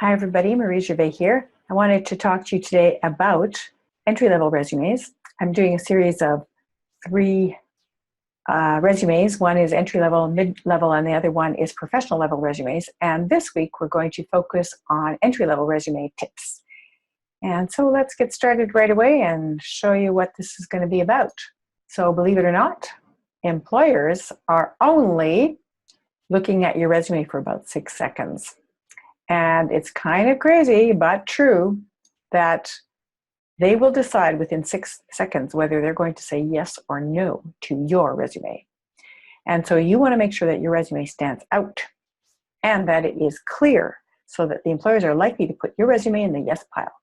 Hi, everybody. Marie Gervais here. I wanted to talk to you today about entry-level resumes. I'm doing a series of three resumes. One is entry-level, mid-level, and the other one is professional-level resumes. And this week, we're going to focus on entry-level resume tips. And so let's get started right away and show you what this is going to be about. So believe it or not, employers are only looking at your resume for about 6 seconds. And it's kind of crazy, but true, that they will decide within 6 seconds whether they're going to say yes or no to your resume. And so you want to make sure that your resume stands out and that it is clear so that the employers are likely to put your resume in the yes pile.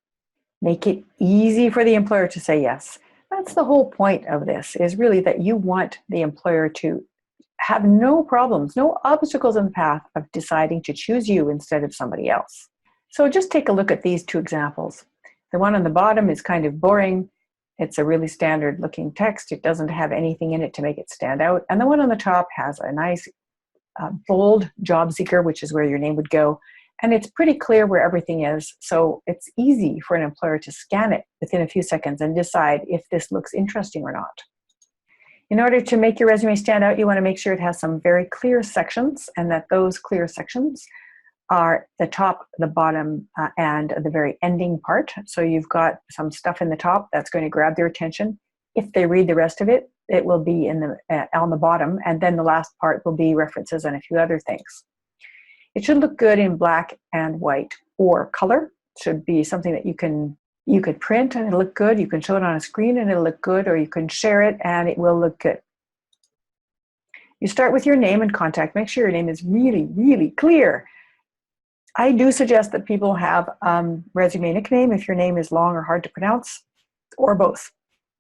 Make it easy for the employer to say yes. That's the whole point of this, is really that you want the employer to have no problems, no obstacles in the path of deciding to choose you instead of somebody else. So just take a look at these two examples. The one on the bottom is kind of boring. It's a really standard looking text. It doesn't have anything in it to make it stand out. And the one on the top has a nice bold job seeker, which is where your name would go. And it's pretty clear where everything is. So it's easy for an employer to scan it within a few seconds and decide if this looks interesting or not. In order to make your resume stand out, you want to make sure it has some very clear sections, and that those clear sections are the top, the bottom, and the very ending part. So you've got some stuff in the top that's going to grab their attention. If they read the rest of it, it will be in on the bottom, and then the last part will be references and a few other things. It should look good in black and white or color. It should be something that you could print and it'll look good. You can show it on a screen and it'll look good, or you can share it and it will look good. You start with your name and contact. Make sure your name is really, really clear. I do suggest that people have resume nickname if your name is long or hard to pronounce, or both.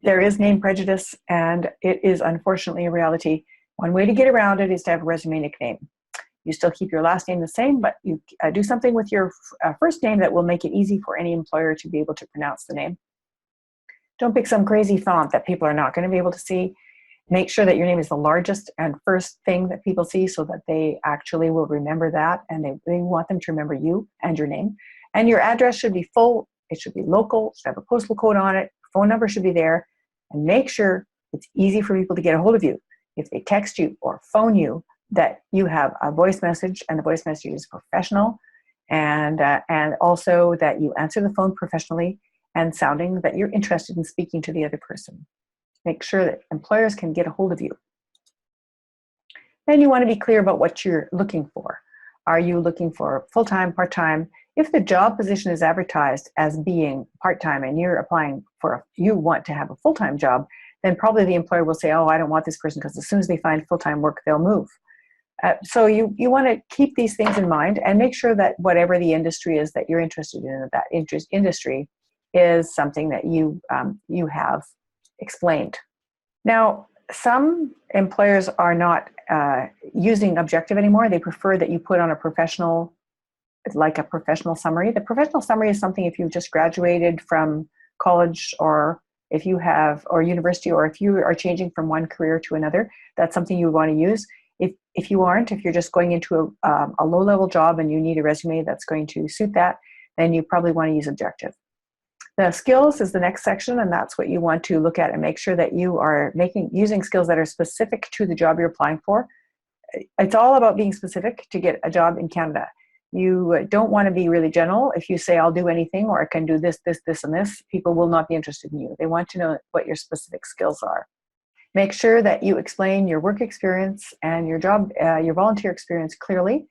There is name prejudice, and it is unfortunately a reality. One way to get around it is to have a resume nickname. You still keep your last name the same, but you do something with your first name that will make it easy for any employer to be able to pronounce the name. Don't pick some crazy font that people are not going to be able to see. Make sure that your name is the largest and first thing that people see, so that they actually will remember that, and they want them to remember you and your name. And your address should be full. It should be local. It should have a postal code on it. Phone number should be there. And make sure it's easy for people to get a hold of you. If they text you or phone you, that you have a voice message, and the voice message is professional, and also that you answer the phone professionally and sounding that you're interested in speaking to the other person. Make sure that employers can get a hold of you. Then you want to be clear about what you're looking for. Are you looking for full-time, part-time? If the job position is advertised as being part-time and you're applying you want to have a full-time job, then probably the employer will say, oh, I don't want this person, because as soon as they find full-time work, they'll move. So you want to keep these things in mind and make sure that whatever the industry is that you're interested in, that industry is something that you have explained. Now, some employers are not using Objective anymore. They prefer that you put on a professional summary. The professional summary is something if you've just graduated from college, or if you have, or university, or if you are changing from one career to another, that's something you want to use. If you aren't, if you're just going into a low-level job and you need a resume that's going to suit that, then you probably want to use Objective. The skills is the next section, and that's what you want to look at and make sure that you are using skills that are specific to the job you're applying for. It's all about being specific to get a job in Canada. You don't want to be really general. If you say, I'll do anything, or I can do this, this, this, and this, people will not be interested in you. They want to know what your specific skills are. Make sure that you explain your work experience and your job, your volunteer experience clearly.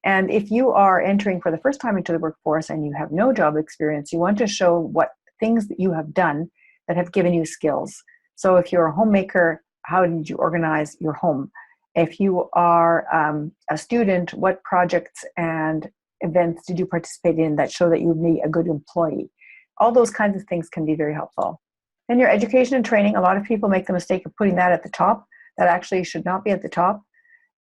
And if you are entering for the first time into the workforce and you have no job experience, you want to show what things that you have done that have given you skills. So if you're a homemaker, how did you organize your home? If you are a student, what projects and events did you participate in that show that you would be a good employee? All those kinds of things can be very helpful. Then your education and training, a lot of people make the mistake of putting that at the top. That actually should not be at the top.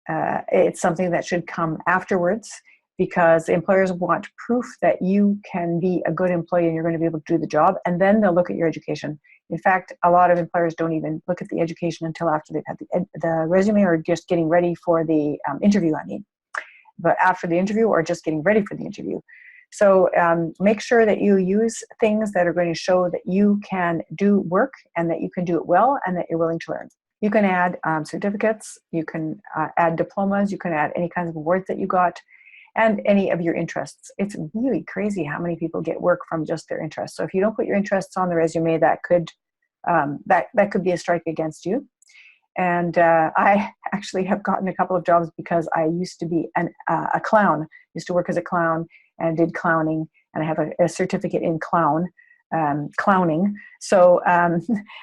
It's something that should come afterwards, because employers want proof that you can be a good employee and you're going to be able to do the job, and then they'll look at your education. In fact, a lot of employers don't even look at the education until after they've had the resume, or just getting ready for the interview, but after the interview, or just getting ready for the interview. So make sure that you use things that are going to show that you can do work and that you can do it well and that you're willing to learn. You can add certificates, you can add diplomas, you can add any kinds of awards that you got, and any of your interests. It's really crazy how many people get work from just their interests. So if you don't put your interests on the resume, that could be a strike against you. And I actually have gotten a couple of jobs because I used to be a clown, used to work as a clown and did clowning, and I have a certificate in clowning. So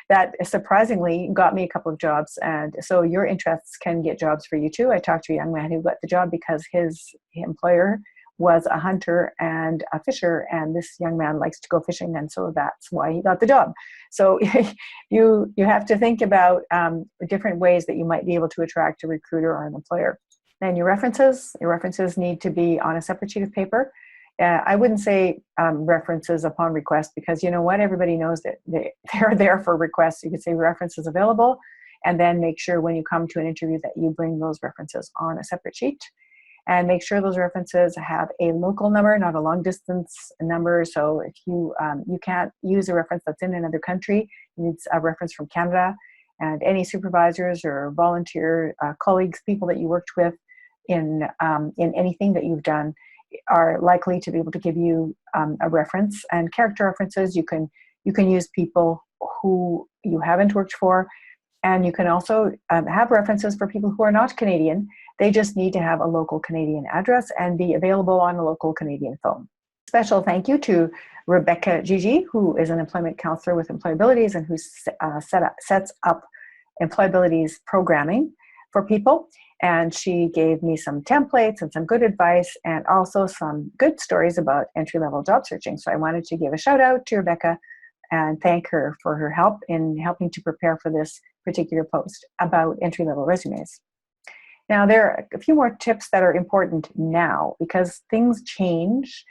that surprisingly got me a couple of jobs. And so your interests can get jobs for you too. I talked to a young man who got the job because his employer was a hunter and a fisher, and this young man likes to go fishing, and so that's why he got the job. So you have to think about different ways that you might be able to attract a recruiter or an employer. And your references need to be on a separate sheet of paper. I wouldn't say references upon request, because you know what, everybody knows that they're there for requests. You could say references available, and then make sure when you come to an interview that you bring those references on a separate sheet. And make sure those references have a local number, not a long distance number. So if you can't use a reference that's in another country, you need a reference from Canada. And any supervisors or volunteer colleagues, people that you worked with in anything that you've done, are likely to be able to give you a reference. And character references, you can use people who you haven't worked for. And you can also have references for people who are not Canadian. They just need to have a local Canadian address and be available on a local Canadian phone. Special thank you to Rebecca Gigi, who is an employment counselor with Employabilities and who sets up Employabilities programming for people. And she gave me some templates and some good advice and also some good stories about entry-level job searching. So I wanted to give a shout out to Rebecca and thank her for her help in helping to prepare for this particular post about entry-level resumes. Now, there are a few more tips that are important now because things change,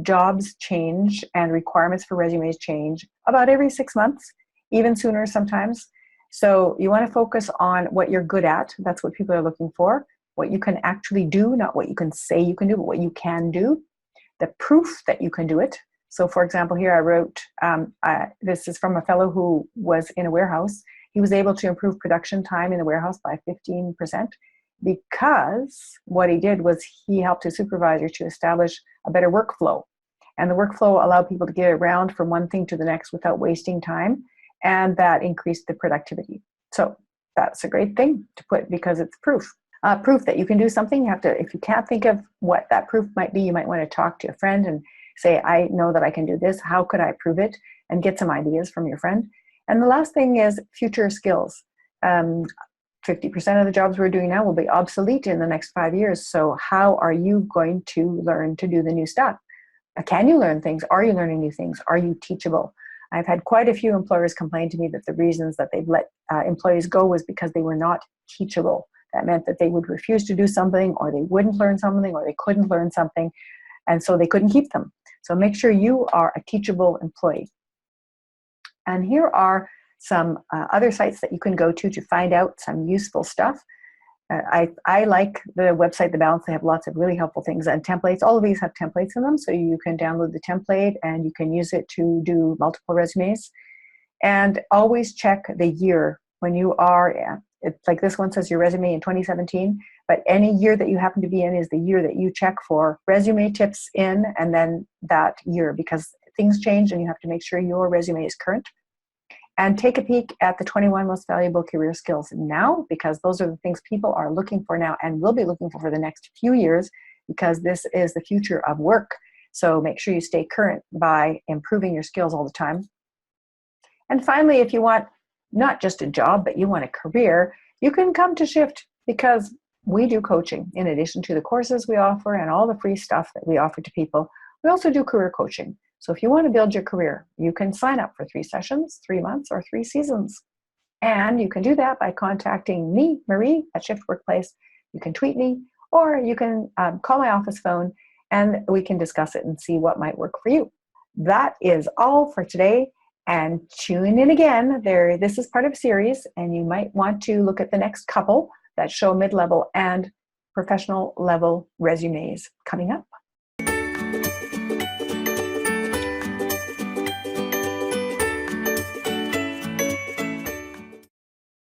jobs change, and requirements for resumes change about every 6 months, even sooner sometimes. So you want to focus on what you're good at. That's what people are looking for. What you can actually do, not what you can say you can do, but what you can do. The proof that you can do it. So for example, here I wrote, this is from a fellow who was in a warehouse. He was able to improve production time in the warehouse by 15% because what he did was he helped his supervisor to establish a better workflow. And the workflow allowed people to get around from one thing to the next without wasting time. And that increased the productivity. So that's a great thing to put because it's proof. Proof that you can do something. You have to, if you can't think of what that proof might be, you might want to talk to a friend and say, I know that I can do this. How could I prove it? And get some ideas from your friend. And the last thing is future skills. 50% of the jobs we're doing now will be obsolete in the next 5 years. So how are you going to learn to do the new stuff? Can you learn things? Are you learning new things? Are you teachable? I've had quite a few employers complain to me that the reasons that they've let employees go was because they were not teachable. That meant that they would refuse to do something, or they wouldn't learn something, or they couldn't learn something, and so they couldn't keep them. So make sure you are a teachable employee. And here are some other sites that you can go to find out some useful stuff. I like the website, The Balance. They have lots of really helpful things and templates. All of these have templates in them, so you can download the template and you can use it to do multiple resumes. And always check the year when you are, it's like this one says your resume in 2017, but any year that you happen to be in is the year that you check for resume tips in, and then that year, because things change and you have to make sure your resume is current. And take a peek at the 21 most valuable career skills now, because those are the things people are looking for now and will be looking for the next few years, because this is the future of work. So make sure you stay current by improving your skills all the time. And finally, if you want not just a job, but you want a career, you can come to Shift, because we do coaching. In addition to the courses we offer and all the free stuff that we offer to people, we also do career coaching. So if you want to build your career, you can sign up for 3 sessions, 3 months, or 3 seasons. And you can do that by contacting me, Marie, at Shift Workplace. You can tweet me, or you can call my office phone, and we can discuss it and see what might work for you. That is all for today. And tune in again. This is part of a series, and you might want to look at the next couple that show mid-level and professional level resumes coming up.